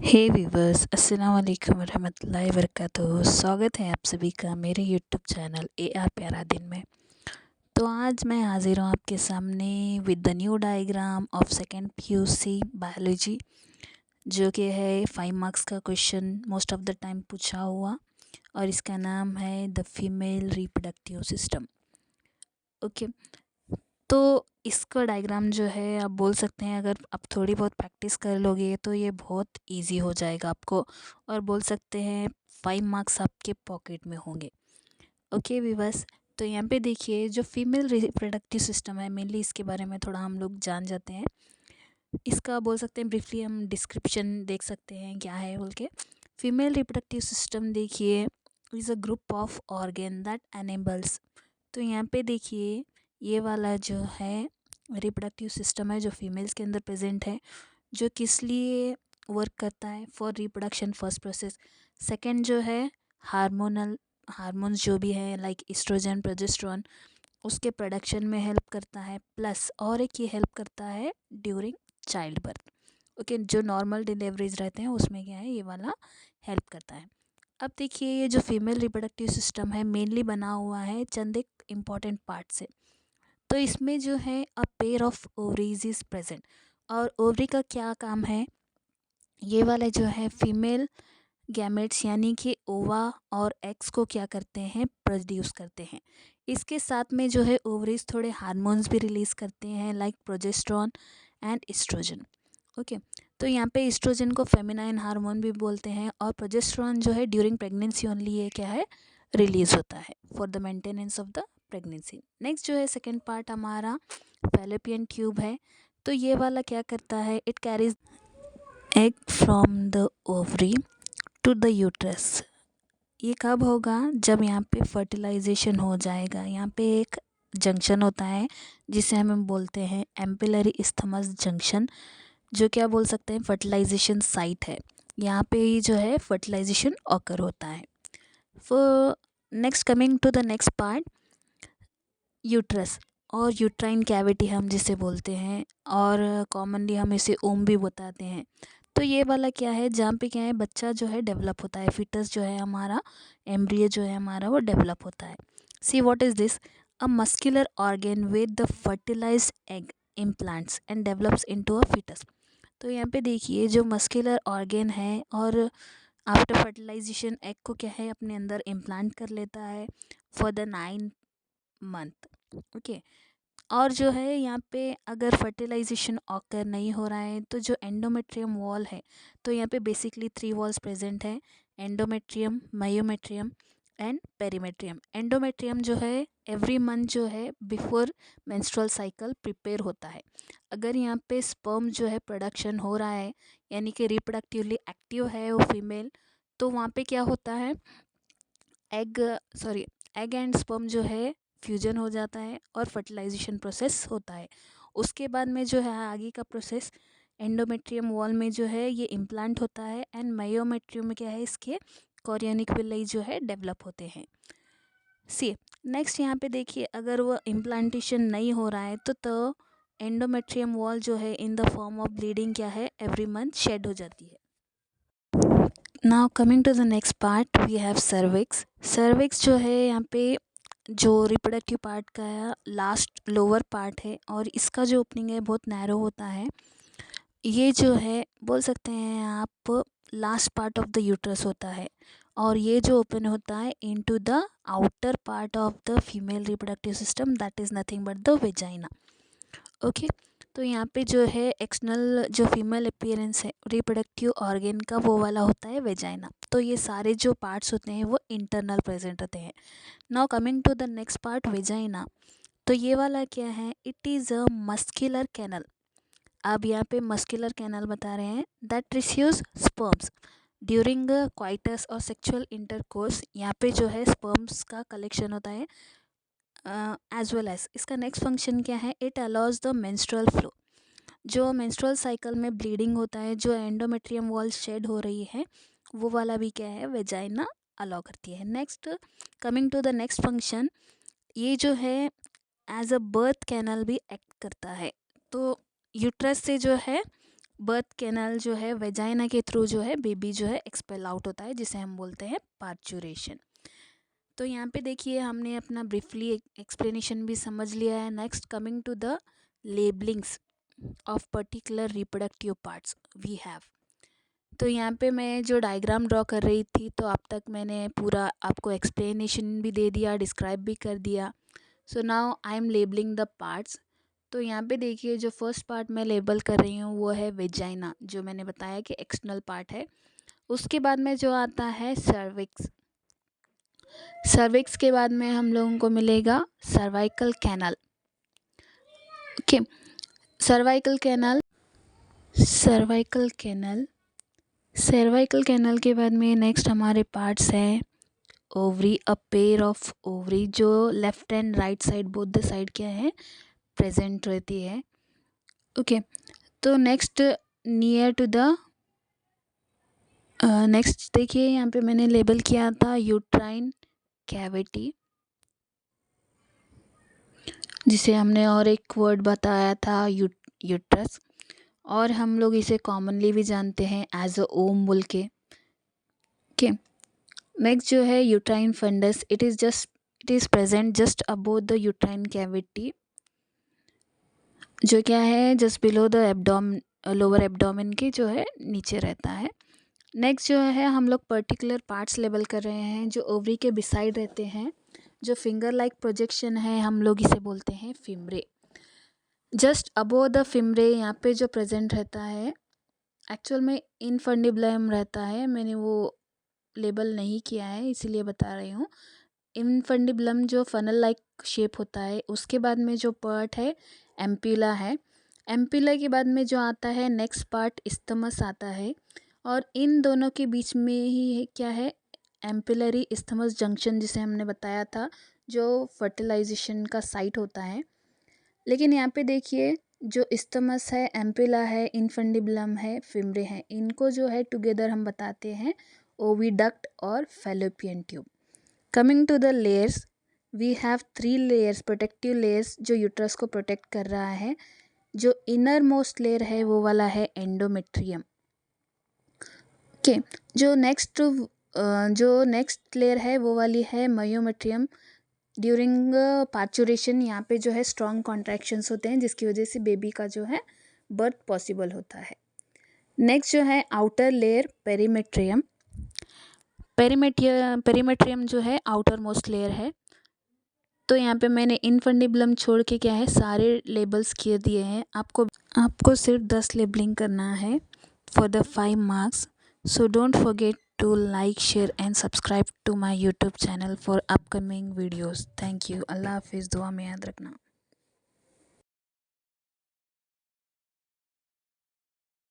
हे viewers, अस्सलाम वालेकुम रहमतुल्लाहि वबरकातुहू। स्वागत है आप सभी का मेरे यूट्यूब चैनल AR प्यारा दिन में। तो आज मैं हाजिर हूँ आपके सामने with the new diagram of second PUC biology, जो कि है 5 मार्क्स का question most of the time पूछा हुआ, और इसका नाम है the female reproductive system. Okay, तो इसका डायग्राम जो है आप बोल सकते हैं, अगर आप थोड़ी बहुत प्रैक्टिस कर लोगे तो ये बहुत इजी हो जाएगा आपको, और बोल सकते हैं 5 मार्क्स आपके पॉकेट में होंगे। ओके वीवर्स, तो यहाँ पे देखिए जो फीमेल रिप्रोडक्टिव सिस्टम है, मेनली इसके बारे में थोड़ा हम लोग जान जाते हैं। इसका बोल सकते हैं ब्रीफली हम डिस्क्रिप्शन देख सकते हैं क्या है बोल के। फीमेल रिप्रोडक्टिव सिस्टम देखिए is a group of organ that enables. तो यहाँ पे देखिए ये वाला जो है रिप्रोडक्टिव सिस्टम है जो फीमेल्स के अंदर प्रेजेंट है, जो किस लिए वर्क करता है, for reproduction first process. Second जो है हार्मोनल, हार्मोन्स जो भी है लाइक एस्ट्रोजन प्रोजेस्टेरोन, उसके प्रोडक्शन में हेल्प करता है। प्लस और एक ये हेल्प करता है ड्यूरिंग चाइल्ड बर्थ। ओके, जो नॉर्मल डिलीवरीज रहते हैं उसमें क्या है ये वाला हेल्प करता है। अब देखिए ये जो फीमेल रिप्रोडक्टिव सिस्टम है मेनली बना हुआ है चंद एक इम्पॉर्टेंट पार्ट से। तो इसमें जो है अ pair of ovaries is present, और ओवरी का क्या काम है, ये वाला जो है फीमेल गैमेट्स यानी कि ओवा और एक्स को क्या करते हैं, प्रोड्यूस करते हैं। इसके साथ में जो है ओवरीज थोड़े हार्मोन्स भी रिलीज़ करते हैं like progesterone and oestrogen. Okay, तो यहाँ पे एस्ट्रोजन को फेमिनाइन हार्मोन भी बोलते हैं, और प्रोजेस्टेरोन जो है ड्यूरिंग प्रेगनेंसी ओनली ये क्या है रिलीज होता है for the maintenance of the pregnancy. Next जो है सेकेंड पार्ट हमारा फैलोपियन ट्यूब है। तो ये वाला क्या करता है, it carries egg from the ovary to the uterus. ये कब होगा, जब यहाँ पे फर्टिलाइजेशन हो जाएगा। यहाँ पे एक जंक्शन होता है जिसे हम बोलते हैं एम्पिलरी इस्थमस जंक्शन, जो क्या बोल सकते हैं फर्टिलाइजेशन साइट है। यहाँ पे ही जो है फर्टिलाइजेशन ऑकर होता है। For next coming to the next part, uterus और यूट्राइन कैविटी हम जिसे बोलते हैं, और कॉमनली हम इसे ओम भी बताते हैं। तो ये वाला क्या है, जहाँ पे क्या है बच्चा जो है डेवलप होता है, फिटस जो है हमारा, एम्ब्रियो जो है हमारा वो डेवलप होता है। See what is this, a muscular organ with the fertilised egg implants and develops into a foetus. तो यहाँ पे देखिए जो मस्कुलर ऑर्गेन है, और आफ्टर फर्टिलाइजेशन एग को क्या है अपने अंदर इम्प्लांट कर लेता है फॉर द 9 मंथ। ओके, और जो है यहाँ पे अगर फर्टिलाइजेशन ऑकर नहीं हो रहा है तो जो एंडोमेट्रियम वॉल है, तो यहाँ पे बेसिकली 3 वॉल्स प्रेजेंट है, endometrium, myometrium and perimetrium. Endometrium जो है एवरी मंथ जो है बिफोर मेंस्ट्रुअल साइकिल प्रिपेयर होता है। अगर यहाँ पे स्पर्म जो है प्रोडक्शन हो रहा है, यानी कि रिप्रोडक्टिवली एक्टिव है वो फीमेल, तो वहाँ पे क्या होता है, egg sorry egg and sperm जो है फ्यूजन हो जाता है और फर्टिलाइजेशन प्रोसेस होता है। उसके बाद में जो है आगे का प्रोसेस, एंडोमेट्रियम वॉल में जो है ये इम्प्लांट होता है, एंड मायोमेट्रियम में क्या है इसके कोरियोनिक विलाई जो है डेवलप होते हैं। सी नेक्स्ट यहाँ पे देखिए अगर वो इम्प्लांटेशन नहीं हो रहा है तो एंडोमेट्रियम वॉल जो है in the form of bleeding क्या है एवरी मंथ शेड हो जाती है। Now coming to the next part we have cervix. Cervix जो है यहाँ पे जो रिप्रोडक्टिव पार्ट का लास्ट लोअर पार्ट है, और इसका जो ओपनिंग है बहुत नैरो होता है। ये जो है बोल सकते हैं आप last part of the uterus होता है, और ये जो ओपन होता है into the outer part of the female reproductive system, that is nothing but the vagina. Okay, तो यहाँ पे जो है एक्सटर्नल जो फीमेल अपीयरेंस है रिप्रोडक्टिव ऑर्गेन का वो वाला होता है वेजाइना। तो ये सारे जो पार्ट्स होते हैं वो इंटरनल प्रेजेंट होते हैं। Now coming to the next part vagina. तो ये वाला क्या है, it is a muscular canal. अब यहाँ पे मस्कुलर कैनल बता रहे हैं that receives sperms during coitus और सेक्सुअल इंटरकोर्स। यहाँ पे जो है स्पर्म्स का कलेक्शन होता है, एज वेल एज इसका नेक्स्ट फंक्शन क्या है, it allows the menstrual flow. जो मेंस्ट्रुअल साइकिल में ब्लीडिंग होता है, जो एंडोमेट्रियम वॉल शेड हो रही है, वो वाला भी क्या है वेजाइना अलाउ करती है। Next coming to the next function, ये जो है एज अ बर्थ कैनल भी एक्ट करता है। तो यूट्रस से जो है बर्थ कैनाल जो है वेजाइना के थ्रू जो है बेबी जो है एक्सपेल आउट होता है, जिसे हम बोलते हैं पार्चुरेशन। तो यहाँ पे देखिए हमने अपना ब्रीफली एक्सप्लेनेशन भी समझ लिया है। Next coming to the labellings of particular reproductive parts we have. तो यहाँ पे मैं जो डायग्राम ड्रॉ कर रही थी, तो अब तक मैंने पूरा आपको एक्सप्लेनेशन भी दे दिया, डिस्क्राइब भी कर दिया। So now I am labelling the parts. तो यहाँ पे देखिए जो फर्स्ट पार्ट मैं लेबल कर रही हूँ वो है वेजाइना, जो मैंने बताया कि एक्सटर्नल पार्ट है। उसके बाद में जो आता है सर्विक्स। सर्विक्स के बाद में हम लोगों को मिलेगा cervical canal. Okay, cervical canal, cervical canal, cervical canal के बाद में नेक्स्ट हमारे पार्ट्स हैं ovary, a pair of ovary, जो left and right side both the side क्या है प्रेजेंट रहती है। ओके, तो next near to the next देखिए यहाँ पे मैंने लेबल किया था यूट्राइन कैविटी, जिसे हमने और एक वर्ड बताया था यूट्रस, और हम लोग इसे कॉमनली भी जानते हैं एज अ ओम बोल के। ओके, नेक्स्ट जो है uterine fundus, it is present just above the uterine cavity, जो क्या है just below the lower abdomen के जो है नीचे रहता है। नेक्स्ट जो है हम लोग पर्टिकुलर पार्ट्स लेबल कर रहे हैं जो ओवरी के बिसाइड रहते हैं, जो फिंगर लाइक प्रोजेक्शन है हम लोग इसे बोलते हैं फिमरे। जस्ट अबोव द फिमरे यहाँ पे जो प्रेजेंट रहता है एक्चुअल में इनफंडिबुलम रहता है, मैंने वो लेबल नहीं किया है इसीलिए बता रही हूँ। इनफंडिबुलम जो फनल लाइक शेप होता है, उसके बाद में जो पार्ट है एम्पुला है। एम्पुला के बाद में जो आता है नेक्स्ट पार्ट इस्थमस आता है, और इन दोनों के बीच में ही क्या है एम्पुलरी इस्थमस जंक्शन, जिसे हमने बताया था जो फर्टिलाइजेशन का साइट होता है। लेकिन यहाँ पे देखिए जो इस्थमस है, एम्पुला है, इनफंडिबुलम है, फिमरे हैं, इनको जो है टुगेदर हम बताते हैं ओविडक्ट और fallopian tube. Coming to the layers, we have 3 layers, protective layers, जो यूट्रस को प्रोटेक्ट कर रहा है। जो इनर मोस्ट लेयर है वो वाला है एंडोमेट्रियम। ओके, जो नेक्स्ट लेयर है वो वाली है मायोमेट्रियम। ड्यूरिंग पार्चुरेशन यहाँ पे जो है स्ट्रॉन्ग कॉन्ट्रैक्शंस होते हैं, जिसकी वजह से बेबी का जो है बर्थ पॉसिबल होता है। नेक्स्ट जो है आउटर लेयर पेरीमेट्रियम। पेरीमेट्रियम जो है आउटर मोस्ट लेयर है। तो यहाँ पे मैंने इनफंडिबुलम छोड़ के क्या है सारे लेबल्स किए दिए हैं। आपको सिर्फ 10 लेबलिंग करना है for the 5 marks. So don't forget to like, share and subscribe to my YouTube channel for upcoming videos. Thank you. Allah Hafiz, दुआ में याद रखना।